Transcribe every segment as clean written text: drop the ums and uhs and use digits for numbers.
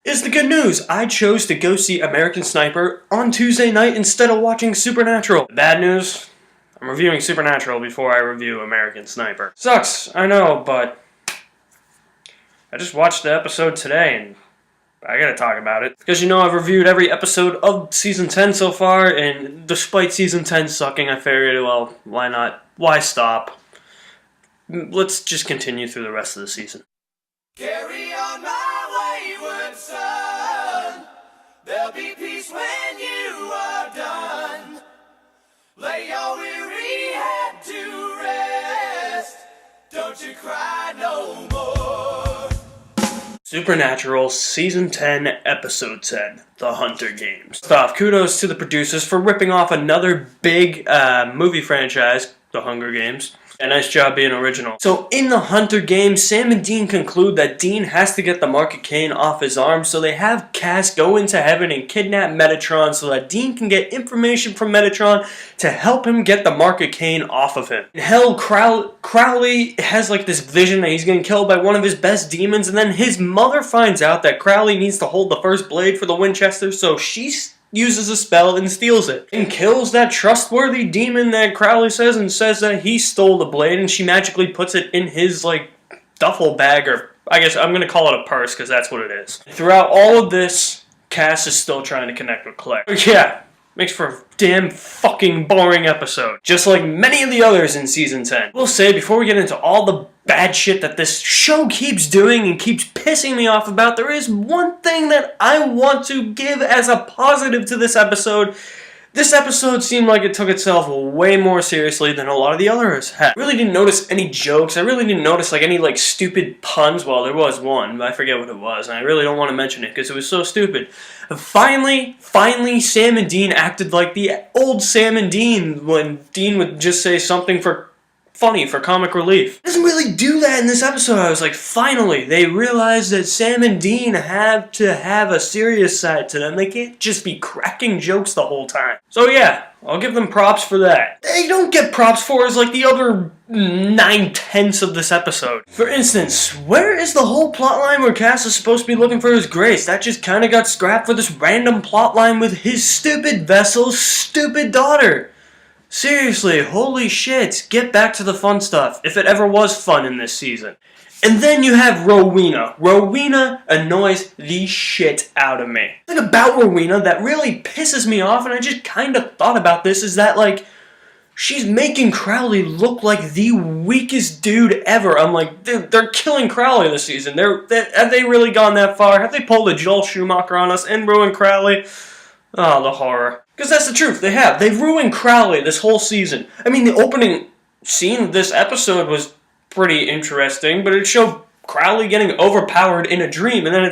Is the good news. I chose to go see American Sniper on Tuesday night instead of watching Supernatural. The bad news, I'm reviewing Supernatural before I review American Sniper. Sucks, I know, but I just watched the episode today and I gotta talk about it. Because I've reviewed every episode of Season 10 so far, and despite Season 10 sucking, I figured, well, why not? Why stop? Let's just continue through the rest of the season. Carry on my wayward son. There'll be peace when you are done. Lay your weary head to rest. Don't you cry no more. Supernatural Season 10, Episode 10, The Hunger Games. First off, kudos to the producers for ripping off another big movie franchise, The Hunger Games. A nice job being original. So in The Hunger Games, Sam and Dean conclude that Dean has to get the Marcocaine off his arm, so they have Cass go into heaven and kidnap Metatron so that Dean can get information from Metatron to help him get the Marcocaine off of him. In hell, Crowley has this vision that he's getting killed by one of his best demons, and then his mother finds out that Crowley needs to hold the first blade for the Winchester, so she uses a spell and steals it. And kills that trustworthy demon that Crowley says and says that he stole the blade, and she magically puts it in his, duffel bag, or I guess I'm gonna call it a purse, because that's what it is. Throughout all of this, Cass is still trying to connect with Claire. Yeah, makes for a damn fucking boring episode. Just like many of the others in Season 10. We'll say, before we get into all the bad shit that this show keeps doing and keeps pissing me off about, there is one thing that I want to give as a positive to this episode. This episode seemed like it took itself way more seriously than a lot of the others had. I really didn't notice any jokes. I really didn't notice any stupid puns. Well, there was one, but I forget what it was, and I really don't want to mention it because it was so stupid. Finally, Sam and Dean acted like the old Sam and Dean when Dean would just say something funny for comic relief. It doesn't really do that in this episode. I was like, finally, they realized that Sam and Dean have to have a serious side to them. They can't just be cracking jokes the whole time. So yeah, I'll give them props for that. They don't get props for is the other 9/10 of this episode. For instance, where is the whole plotline where Cass is supposed to be looking for his grace? That just kinda got scrapped for this random plotline with his stupid vessel's stupid daughter. Seriously, holy shit, get back to the fun stuff, if it ever was fun in this season. And then you have Rowena. Rowena annoys the shit out of me. The thing about Rowena that really pisses me off, and I just kind of thought about this, is that, she's making Crowley look like the weakest dude ever. I'm like, they're killing Crowley this season. Have they really gone that far? Have they pulled a Joel Schumacher on us and ruined Crowley? Oh, the horror. Because that's the truth, they have. They've ruined Crowley this whole season. I mean, the opening scene of this episode was pretty interesting, but it showed Crowley getting overpowered in a dream, and then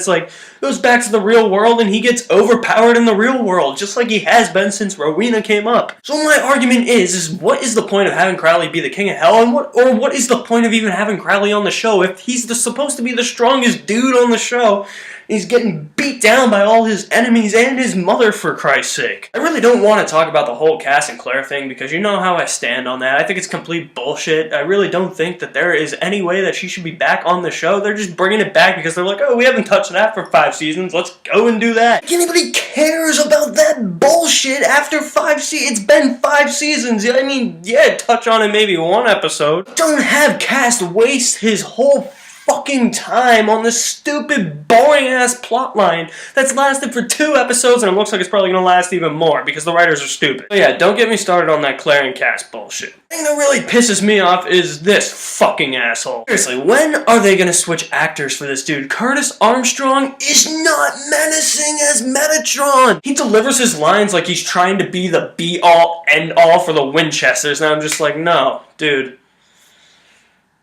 goes back to the real world, and he gets overpowered in the real world, just like he has been since Rowena came up. So my argument is what is the point of having Crowley be the king of hell, and what is the point of even having Crowley on the show if he's supposed to be the strongest dude on the show? He's getting beat down by all his enemies and his mother, for Christ's sake. I really don't want to talk about the whole Cass and Claire thing because you know how I stand on that. I think it's complete bullshit. I really don't think that there is any way that she should be back on the show. They're just bringing it back because they're like, oh, we haven't touched that for 5 seasons. Let's go and do that. Anybody cares about that bullshit after 5 seasons? It's been 5 seasons. I mean, yeah, touch on it maybe 1 episode. Don't have Cass waste his whole fucking time on this stupid, boring-ass plotline that's lasted for 2 episodes, and it looks like it's probably going to last even more because the writers are stupid. But yeah, don't get me started on that Claire and Cass bullshit. The thing that really pisses me off is this fucking asshole. Seriously, when are they going to switch actors for this dude? Curtis Armstrong is not menacing as Metatron. He delivers his lines like he's trying to be the be-all, end-all for the Winchesters, and I'm just like, no, dude.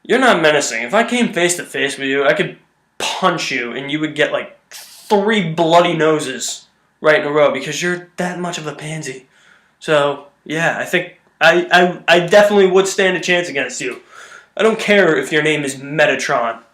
You're not menacing. If I came face to face with you, I could punch you and you would get 3 bloody noses right in a row because you're that much of a pansy. So, yeah, I think I definitely would stand a chance against you. I don't care if your name is Metatron. You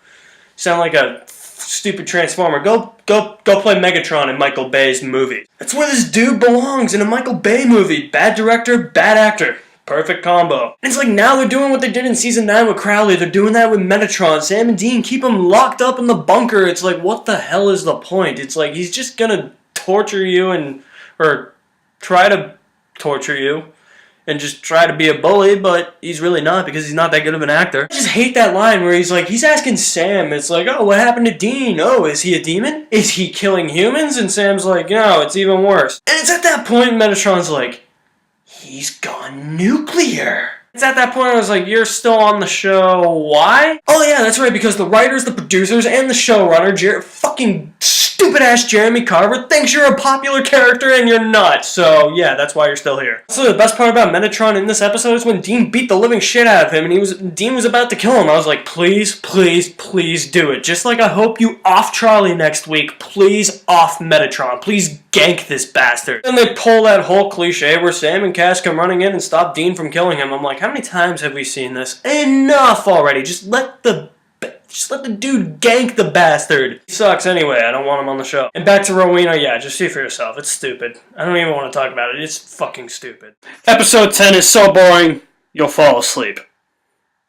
sound like a stupid Transformer. Go play Megatron in Michael Bay's movie. That's where this dude belongs, in a Michael Bay movie. Bad director, bad actor. Perfect combo. And it's like now they're doing what they did in season 9 with Crowley. They're doing that with Metatron. Sam and Dean keep him locked up in the bunker. It's like, what the hell is the point? It's like he's just gonna torture you or try to torture you and just try to be a bully, but he's really not because he's not that good of an actor. I just hate that line where he's like, he's asking Sam, it's like, oh, what happened to Dean? Oh, is he a demon? Is he killing humans? And Sam's like, no, it's even worse. And it's at that point Metatron's like, he's gone nuclear. It's at that point I was like, you're still on the show, why? Oh yeah, that's right, because the writers, the producers, and the showrunner, fucking stupid-ass Jeremy Carver, thinks you're a popular character and you're not. So yeah, that's why you're still here. So the best part about Metatron in this episode is when Dean beat the living shit out of him and Dean was about to kill him. I was like, please, please, please do it. Just like I hope you off Charlie next week, please off Metatron. Please gank this bastard. And they pull that whole cliche where Sam and Cass come running in and stop Dean from killing him. I'm like, how many times have we seen this? Enough already. Just let the dude gank the bastard. He sucks anyway. I don't want him on the show. And back to Rowena. Yeah, just see for yourself. It's stupid. I don't even want to talk about it. It's fucking stupid. Episode 10 is so boring, you'll fall asleep.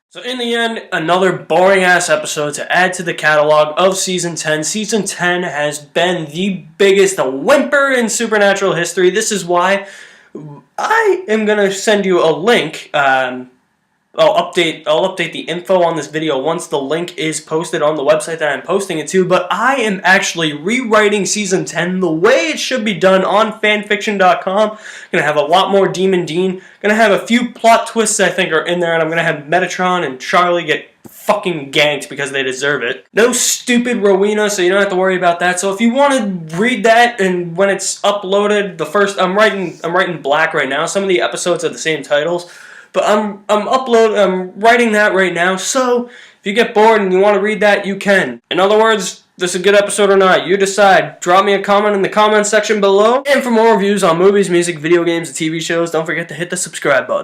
So in the end, another boring-ass episode to add to the catalog of Season 10. Season 10 has been the biggest whimper in Supernatural history. This is why I am going to send you a link. I'll update the info on this video once the link is posted on the website that I'm posting it to, but I am actually rewriting Season 10 the way it should be done on fanfiction.com. Gonna have a lot more Demon Dean. Gonna have a few plot twists I think are in there, and I'm gonna have Metatron and Charlie get fucking ganked because they deserve it. No stupid Rowena, so you don't have to worry about that. So if you want to read that, and when it's uploaded, I'm writing black right now. Some of the episodes have the same titles. But I'm writing that right now, so if you get bored and you want to read that, you can. In other words, this is a good episode or not. You decide. Drop me a comment in the comment section below. And for more reviews on movies, music, video games, and TV shows, don't forget to hit the subscribe button.